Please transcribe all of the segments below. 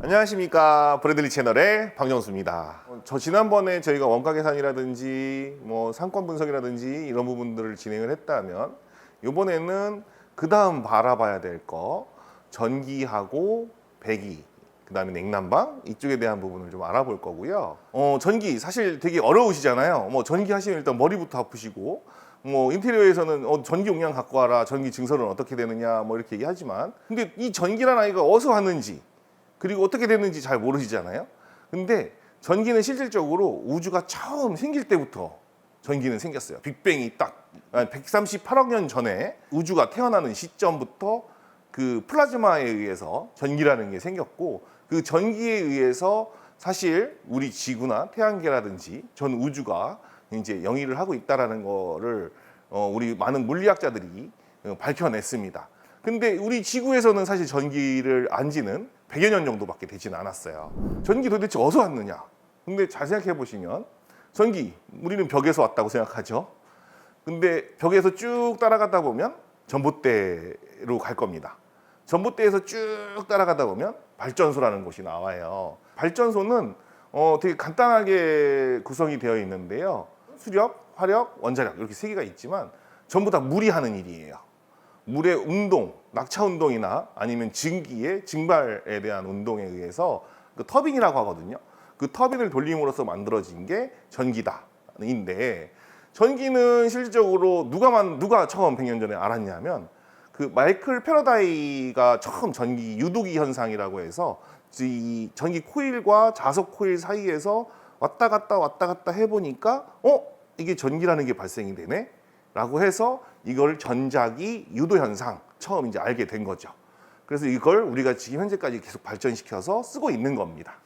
안녕하십니까, 브래들리 채널의 박정수입니다. 저 지난번에 저희가 원가 계산이라든지 뭐 상권 분석이라든지 이런 부분들을 진행을 했다면, 이번에는 그 다음 바라봐야 될 거, 전기하고 배기, 그 다음에 냉난방 이쪽에 대한 부분을 좀 알아볼 거고요. 전기 사실 되게 어려우시잖아요. 뭐 전기 하시면 일단 머리부터 아프시고, 뭐 인테리어에서는 전기 용량 갖고 와라, 전기 증설은 어떻게 되느냐 뭐 이렇게 얘기하지만, 근데 이 전기란 아이가 어디서 왔는지 그리고 어떻게 됐는지 잘 모르시잖아요. 근데 전기는 실질적으로 우주가 처음 생길 때부터 전기는 생겼어요. 빅뱅이 딱 138억 년 전에 우주가 태어나는 시점부터 그 플라즈마에 의해서 전기라는 게 생겼고, 그 전기에 의해서 사실 우리 지구나 태양계라든지 전 우주가 이제 영위를 하고 있다라는 거를 우리 많은 물리학자들이 밝혀냈습니다. 근데 우리 지구에서는 사실 전기를 안 지는 100여 년 정도밖에 되지는 않았어요. 전기 도대체 어디서 왔느냐? 근데 잘 생각해 보시면, 전기, 우리는 벽에서 왔다고 생각하죠. 근데 벽에서 쭉 따라가다 보면 전봇대로 갈 겁니다. 전봇대에서 쭉 따라가다 보면 발전소라는 곳이 나와요. 발전소는 되게 간단하게 구성이 되어 있는데요. 수력, 화력, 원자력 이렇게 세 개가 있지만 전부 다 물이 하는 일이에요. 물의 운동, 낙차 운동이나 아니면 증기의 증발에 대한 운동에 의해서 그 터빈이라고 하거든요. 그 터빈을 돌림으로써 만들어진 게 전기다인데, 전기는 실질적으로 누가 처음 100년 전에 알았냐면, 그 마이클 패러다이가 처음 전기 유도기 현상이라고 해서 이 전기 코일과 자석 코일 사이에서 왔다 갔다 해보니까 이게 전기라는 게 발생이 되네 라고 해서 이걸 전자기 유도 현상 처음 이제 알게 된 거죠. 그래서 이걸 우리가 지금 현재까지 계속 발전시켜서 쓰고 있는 겁니다.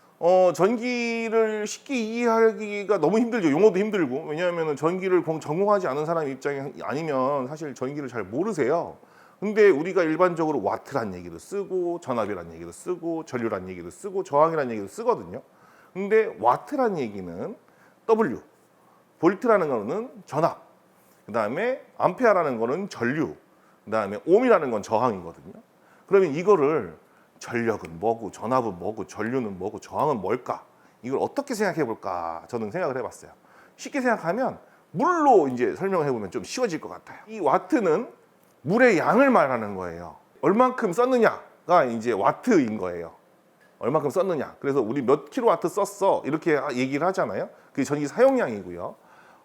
전기를 쉽게 이해하기가 너무 힘들죠. 용어도 힘들고. 왜냐하면 전기를 전공하지 않은 사람 입장이 아니면 사실 전기를 잘 모르세요. 근데 우리가 일반적으로 와트란 얘기도 쓰고, 전압이란 얘기도 쓰고, 전류란 얘기도 쓰고, 저항이란 얘기도 쓰거든요. 근데 와트란 얘기는 W, 볼트라는 거는 전압, 그 다음에 암페어라는 거는 전류, 그 다음에 옴이라는 건 저항이거든요. 그러면 이거를 전력은 뭐고, 전압은 뭐고, 전류는 뭐고, 저항은 뭘까? 이걸 어떻게 생각해 볼까? 저는 생각을 해봤어요. 쉽게 생각하면 물로 이제 설명을 해보면 좀 쉬워질 것 같아요. 이 와트는 물의 양을 말하는 거예요. 얼만큼 썼느냐가 이제 와트인 거예요. 얼만큼 썼느냐. 그래서 우리 몇 킬로와트 썼어 이렇게 얘기를 하잖아요. 그게 전기 사용량이고요.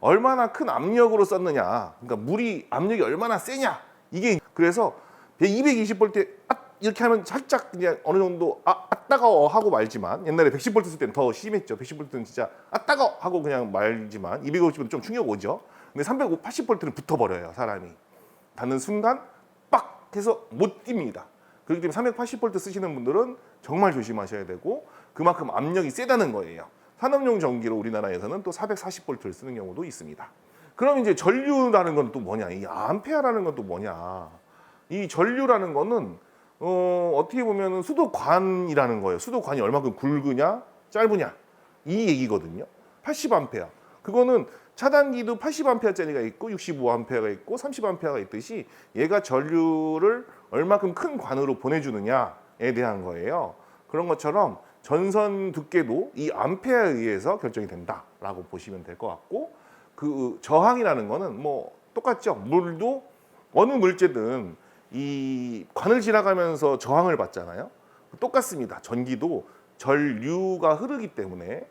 얼마나 큰 압력으로 썼느냐, 그러니까 물이 압력이 얼마나 세냐, 이게. 그래서 220V에 이렇게 하면 살짝 그냥 어느 정도 따가워 하고 말지만, 옛날에 110V 쓸 때는 더 심했죠. 110V는 진짜 따가워 하고 그냥 말지만 250V는 좀 충격 오죠. 근데 380V는 붙어버려요. 사람이 닿는 순간 빡 해서 못 뜁니다. 그렇기 때문에 380V 쓰시는 분들은 정말 조심하셔야 되고, 그만큼 압력이 세다는 거예요. 산업용 전기로 우리나라에서는 또 440V를 쓰는 경우도 있습니다. 그럼 이제 전류라는 건 또 뭐냐? 이 암페어라는 건 또 뭐냐? 이 전류라는 거는 어떻게 보면 수도관이라는 거예요. 수도관이 얼마큼 굵으냐, 짧으냐, 이 얘기거든요. 80A. 그거는 차단기도 80A짜리가 있고 65A가 있고 30A가 있듯이, 얘가 전류를 얼마큼 큰 관으로 보내주느냐에 대한 거예요. 그런 것처럼 전선 두께도 이 암페어에 의해서 결정이 된다라고 보시면 될 것 같고, 그 저항이라는 거는 뭐 똑같죠. 물도 어느 물체든 이 관을 지나가면서 저항을 받잖아요. 똑같습니다. 전기도 전류가 흐르기 때문에,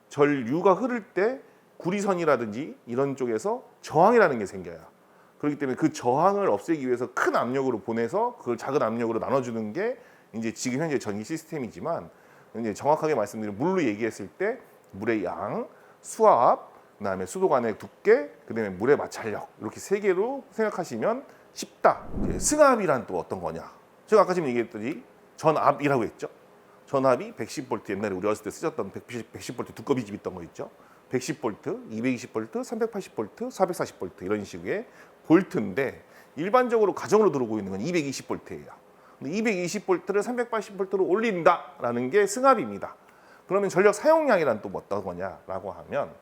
전류가 흐를 때 구리선이라든지 이런 쪽에서 저항이라는 게 생겨요. 그렇기 때문에 그 저항을 없애기 위해서 큰 압력으로 보내서 그걸 작은 압력으로 나눠주는 게 이제 지금 현재 전기 시스템이지만, 이제 정확하게 말씀드리면 물로 얘기했을 때 물의 양, 수압, 그다음에 수도관의 두께, 그다음에 물의 마찰력, 이렇게 세 개로 생각하시면 쉽다. 승압이란 또 어떤 거냐? 제가 아까 지금 얘기했더니 전압이라고 했죠. 전압이 110V, 옛날에 우리 어렸을 때 쓰셨던 110V 두꺼비 집 있던 거 있죠. 110V, 220V, 380V, 440V 이런 식의 볼트인데, 일반적으로 가정으로 들어오고 있는 건 220V예요. 220V를 380V로 올린다라는 게 승압입니다. 그러면 전력 사용량이란 또 어떤 거냐라고 하면,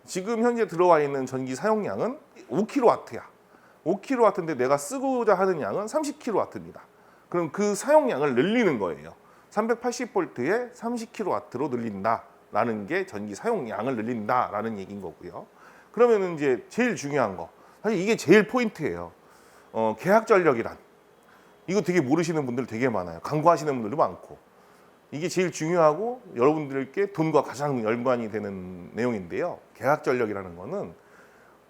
지금 현재 들어와 있는 전기 사용량은 5kW야. 5kW인데 내가 쓰고자 하는 양은 30kW입니다. 그럼 그 사용량을 늘리는 거예요. 380V에 30kW로 늘린다라는 게 전기 사용량을 늘린다라는 얘기인 거고요. 그러면은 이제 제일 중요한 거, 사실 이게 제일 포인트예요. 계약 전력이란, 이거 되게 모르시는 분들 되게 많아요. 광고하시는 분들도 많고. 이게 제일 중요하고 여러분들께 돈과 가장 연관이 되는 내용인데요. 계약 전력이라는 거는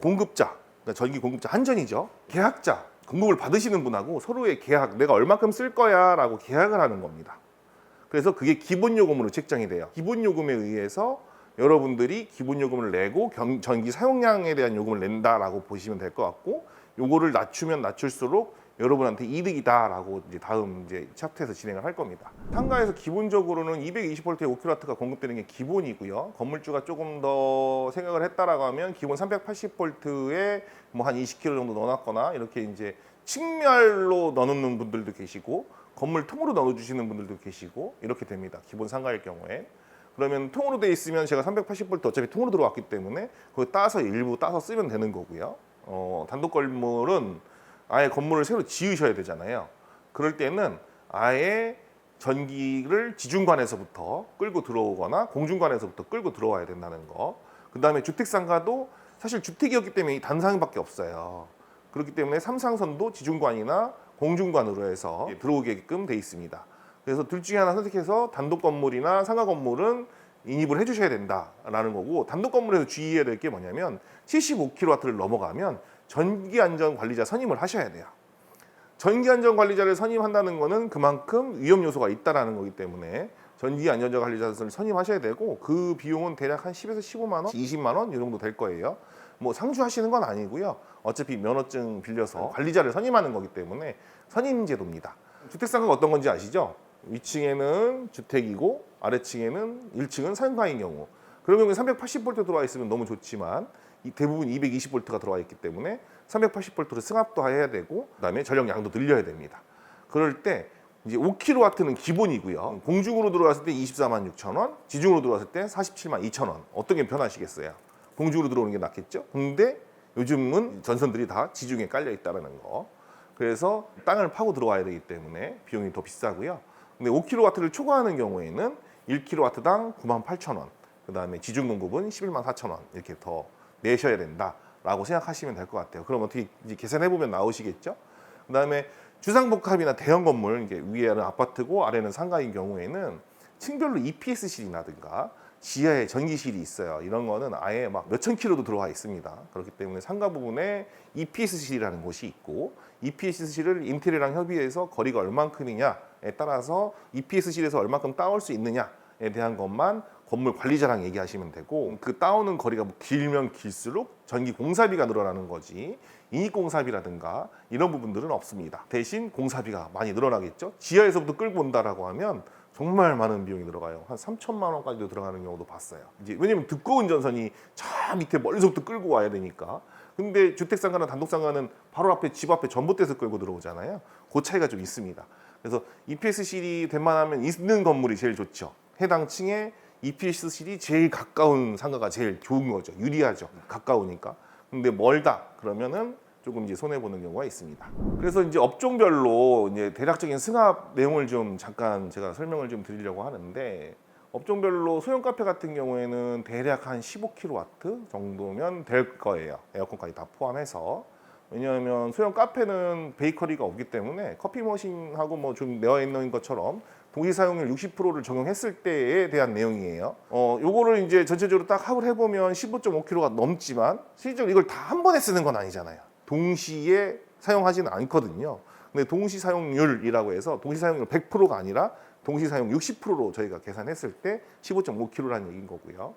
공급자, 그러니까 전기 공급자 한전이죠. 계약자, 공급을 받으시는 분하고 서로의 계약, 내가 얼마큼 쓸 거야 라고 계약을 하는 겁니다. 그래서 그게 기본 요금으로 책정이 돼요. 기본 요금에 의해서 여러분들이 기본 요금을 내고 전기 사용량에 대한 요금을 낸다라고 보시면 될 것 같고, 요거를 낮추면 낮출수록 여러분한테 이득이다라고 이제 다음 이제 차트에서 진행을 할 겁니다. 상가에서 기본적으로는 220V에 5kW가 공급되는 게 기본이고요. 건물주가 조금 더 생각을 했다라고 하면 기본 380V에 뭐 한 20kW 정도 넣어놨거나 이렇게 이제 층별로 넣어놓는 분들도 계시고 건물 통으로 넣어주시는 분들도 계시고 이렇게 됩니다. 기본 상가일 경우에. 그러면 통으로 돼 있으면 제가 380V 어차피 통으로 들어왔기 때문에 그거 따서 일부 따서 쓰면 되는 거고요. 단독 건물은 아예 건물을 새로 지으셔야 되잖아요. 그럴 때는 아예 전기를 지중관에서부터 끌고 들어오거나 공중관에서부터 끌고 들어와야 된다는 거. 그 다음에 주택상가도 사실 주택이었기 때문에 단상밖에 없어요. 그렇기 때문에 삼상선도 지중관이나 공중관으로 해서 들어오게끔 돼 있습니다. 그래서 둘 중에 하나 선택해서 단독 건물이나 상가 건물은 인입을 해주셔야 된다라는 거고, 단독 건물에서 주의해야 될 게 뭐냐면 75kW를 넘어가면 전기안전관리자 선임을 하셔야 돼요. 전기안전관리자를 선임한다는 거는 그만큼 위험 요소가 있다라는 거기 때문에 전기안전관리자를 선임하셔야 되고, 그 비용은 대략 한 10에서 15만 원, 20만 원 이 정도 될 거예요. 뭐 상주하시는 건 아니고요. 어차피 면허증 빌려서 관리자를 선임하는 거기 때문에 선임 제도입니다. 주택상가가 어떤 건지 아시죠? 위층에는 주택이고 아래층에는 1층은 상가인 경우, 그런 경우에 380V 들어와 있으면 너무 좋지만 대부분 220V가 들어와 있기 때문에 380V로 승합도 해야 되고 그다음에 전력량도 늘려야 됩니다. 그럴 때 이제 5kW는 기본이고요. 공중으로 들어왔을 때 24만 6천 원, 지중으로 들어왔을 때 47만 2천 원. 어떤 게 편하시겠어요? 공중으로 들어오는 게 낫겠죠? 근데 요즘은 전선들이 다 지중에 깔려 있다는 거. 그래서 땅을 파고 들어와야 되기 때문에 비용이 더 비싸고요. 근데 5kW를 초과하는 경우에는 1kW당 9만 8천 원, 그 다음에 지중 공급은 11만 4천 원 이렇게 더 내셔야 된다라고 생각하시면 될 것 같아요. 그럼 어떻게 이제 계산해 보면 나오시겠죠? 그 다음에 주상복합이나 대형 건물, 이게 위에는 아파트고 아래는 상가인 경우에는 층별로 EPS실이라든가 지하에 전기실이 있어요. 이런 거는 아예 막 몇천 킬로도 들어와 있습니다. 그렇기 때문에 상가 부분에 EPS실이라는 곳이 있고, EPS실을 인테리어랑 협의해서 거리가 얼만큼이냐에 따라서 EPS실에서 얼만큼 따올 수 있느냐에 대한 것만 건물 관리자랑 얘기하시면 되고, 그 따오는 거리가 뭐 길면 길수록 전기 공사비가 늘어나는 거지 인입공사비라든가 이런 부분들은 없습니다. 대신 공사비가 많이 늘어나겠죠. 지하에서부터 끌고 온다라고 하면 정말 많은 비용이 들어가요. 한 3천만 원까지도 들어가는 경우도 봤어요. 이제 왜냐면 두꺼운 전선이 저 밑에 멀리서부터 끌고 와야 되니까. 근데 주택상가나 단독상가는 바로 앞에 집 앞에 전봇대에서 끌고 들어오잖아요. 그 차이가 좀 있습니다. 그래서 EPS실이 웬만하면 있는 건물이 제일 좋죠. 해당 층에 EPS실이 제일 가까운 상가가 제일 좋은 거죠. 유리하죠. 가까우니까. 근데 멀다 그러면은 조금 이제 손해 보는 경우가 있습니다. 그래서 이제 업종별로 이제 대략적인 승합 내용을 좀 잠깐 제가 설명을 좀 드리려고 하는데, 업종별로 소형 카페 같은 경우에는 대략 한 15kW 정도면 될 거예요. 에어컨까지 다 포함해서. 왜냐하면 소형 카페는 베이커리가 없기 때문에 커피 머신하고 뭐 좀 내어 있는 것처럼 동시 사용률 60%를 적용했을 때에 대한 내용이에요. 요거를 이제 전체적으로 딱 합을 해보면 15.5kW가 넘지만 실제로 이걸 다 한 번에 쓰는 건 아니잖아요. 동시에 사용하지는 않거든요. 근데 동시 사용률이라고 해서 동시 사용률 100%가 아니라 동시 사용 60%로 저희가 계산했을 때 15.5kW라는 얘기인 거고요.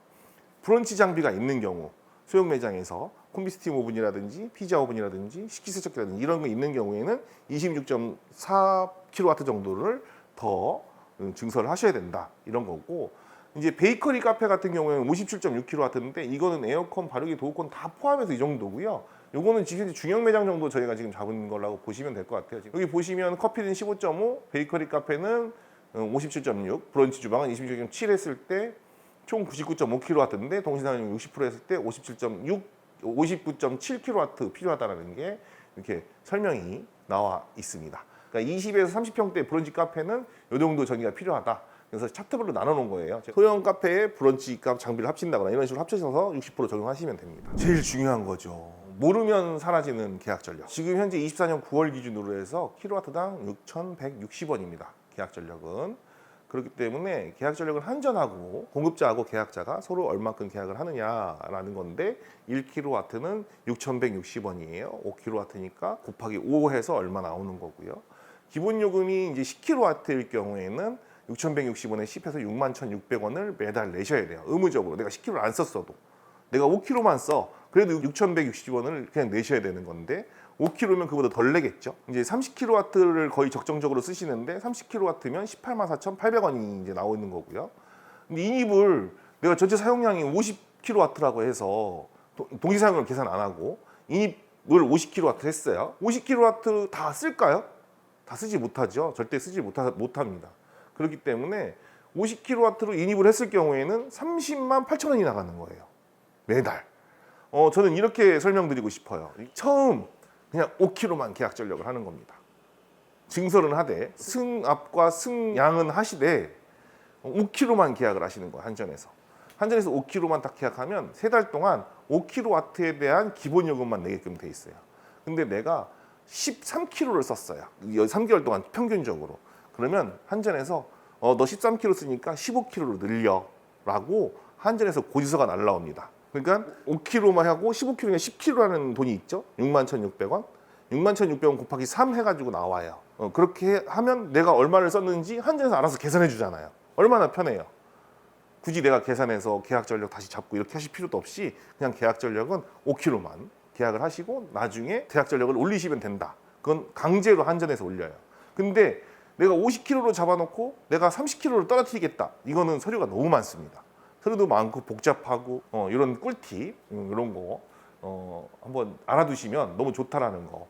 브런치 장비가 있는 경우, 소형 매장에서 콤비스팀 오븐이라든지 피자 오븐이라든지 식기세척기라든지 이런 거 있는 경우에는 26.4kW 정도를 더 증설을 하셔야 된다 이런 거고, 이제 베이커리 카페 같은 경우에는 57.6kW인데 이거는 에어컨, 발효기, 도우콘 다 포함해서 이 정도고요. 요거는 지금 중형 매장 정도 저희가 지금 잡은 거라고 보시면 될 것 같아요. 여기 보시면 커피는 15.5, 베이커리 카페는 57.6, 브런치 주방은 26.7 했을 때 총 99.5kW인데 동시사용 60% 했을 때 57.6, 59.7kW 필요하다는 게 이렇게 설명이 나와 있습니다. 그러니까 20에서 30평대 브런치 카페는 이 정도 전기가 필요하다. 그래서 차트별로 나눠 놓은 거예요. 소형 카페에 브런치 값 장비를 합친다거나 이런 식으로 합쳐서 60% 적용하시면 됩니다. 제일 중요한 거죠. 모르면 사라지는 계약 전력. 지금 현재 24년 9월 기준으로 해서 킬로와트당 6,160원입니다. 계약 전력은. 그렇기 때문에 계약 전력을 한전하고 공급자하고 계약자가 서로 얼마큼 계약을 하느냐라는 건데 1kW는 6,160원이에요. 5kW니까 곱하기 5 해서 얼마 나오는 거고요. 기본 요금이 이제 10kW일 경우에는 6,160원에 10해서 61,600원을 매달 내셔야 돼요. 의무적으로 내가 10kW를 안 썼어도 내가 5kg만 써 그래도 6,160원을 그냥 내셔야 되는 건데 5kg면 그보다 덜 내겠죠. 이제 30kW를 거의 적정적으로 쓰시는데 30kW면 184,800원이 이제 나오는 거고요. 근데 인입을 내가 전체 사용량이 50kW라고 해서 동시 사용을 계산 안 하고 인입을 50kW 했어요. 50kW 다 쓸까요? 다 쓰지 못하죠. 절대 쓰지 못합니다. 그렇기 때문에 50kW로 인입을 했을 경우에는 30만 8천 원이 나가는 거예요. 매달. 저는 이렇게 설명드리고 싶어요. 처음 그냥 5kg만 계약 전력을 하는 겁니다. 증설은 하되 승압과 승양은 하시되 5kg만 계약을 하시는 거예요. 한전에서 5kg만 딱 계약하면 3달 동안 5kW에 대한 기본 요금만 내게끔 돼 있어요. 근데 내가 13kg를 썼어요. 3개월 동안 평균적으로. 그러면 한전에서 너 13kg 쓰니까 15kg로 늘려 라고 한전에서 고지서가 날라옵니다. 그러니까 5kg만 하고 15kg면 10kg라는 돈이 있죠. 61,600원. 61,600원 곱하기 3 해가지고 나와요. 그렇게 하면 내가 얼마를 썼는지 한전에서 알아서 계산해 주잖아요. 얼마나 편해요. 굳이 내가 계산해서 계약 전력 다시 잡고 이렇게 하실 필요도 없이 그냥 계약 전력은 5kg만 계약을 하시고 나중에 계약 전력을 올리시면 된다. 그건 강제로 한전에서 올려요. 근데 내가 50kg로 잡아놓고 내가 30kg로 떨어뜨리겠다. 이거는 서류가 너무 많습니다. 서류도 많고 복잡하고 이런 꿀팁 이런 거 한번 알아두시면 너무 좋다라는 거.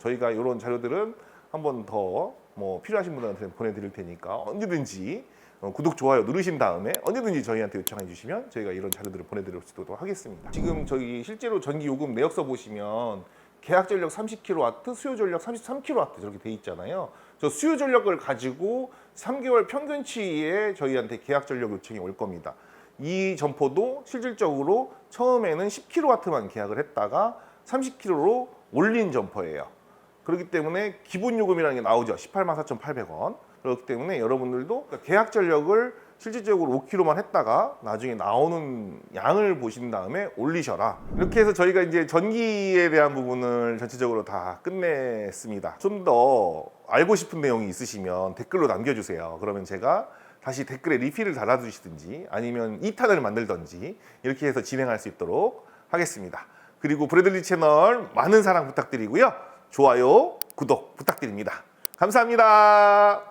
저희가 이런 자료들은 한번 더 필요하신 분들한테 보내드릴 테니까 언제든지 구독, 좋아요 누르신 다음에 언제든지 저희한테 요청해 주시면 저희가 이런 자료들을 보내드릴 수 있도록 하겠습니다. 지금 저희 실제로 전기 요금 내역서 보시면 계약 전력 30kW, 수요 전력 33kW 저렇게 돼 있잖아요. 저 수요 전력을 가지고 3개월 평균치에 저희한테 계약 전력 요청이 올 겁니다. 이 점포도 실질적으로 처음에는 10kW만 계약을 했다가 30kW로 올린 점포예요. 그렇기 때문에 기본 요금이라는 게 나오죠. 184,800원. 그렇기 때문에 여러분들도 계약 전력을 실질적으로 5kg만 했다가 나중에 나오는 양을 보신 다음에 올리셔라. 이렇게 해서 저희가 이제 전기에 대한 부분을 전체적으로 다 끝냈습니다. 좀 더 알고 싶은 내용이 있으시면 댓글로 남겨주세요. 그러면 제가 다시 댓글에 리필을 달아주시든지 아니면 2탄을 만들든지 이렇게 해서 진행할 수 있도록 하겠습니다. 그리고 브래들리 채널 많은 사랑 부탁드리고요. 좋아요, 구독 부탁드립니다. 감사합니다.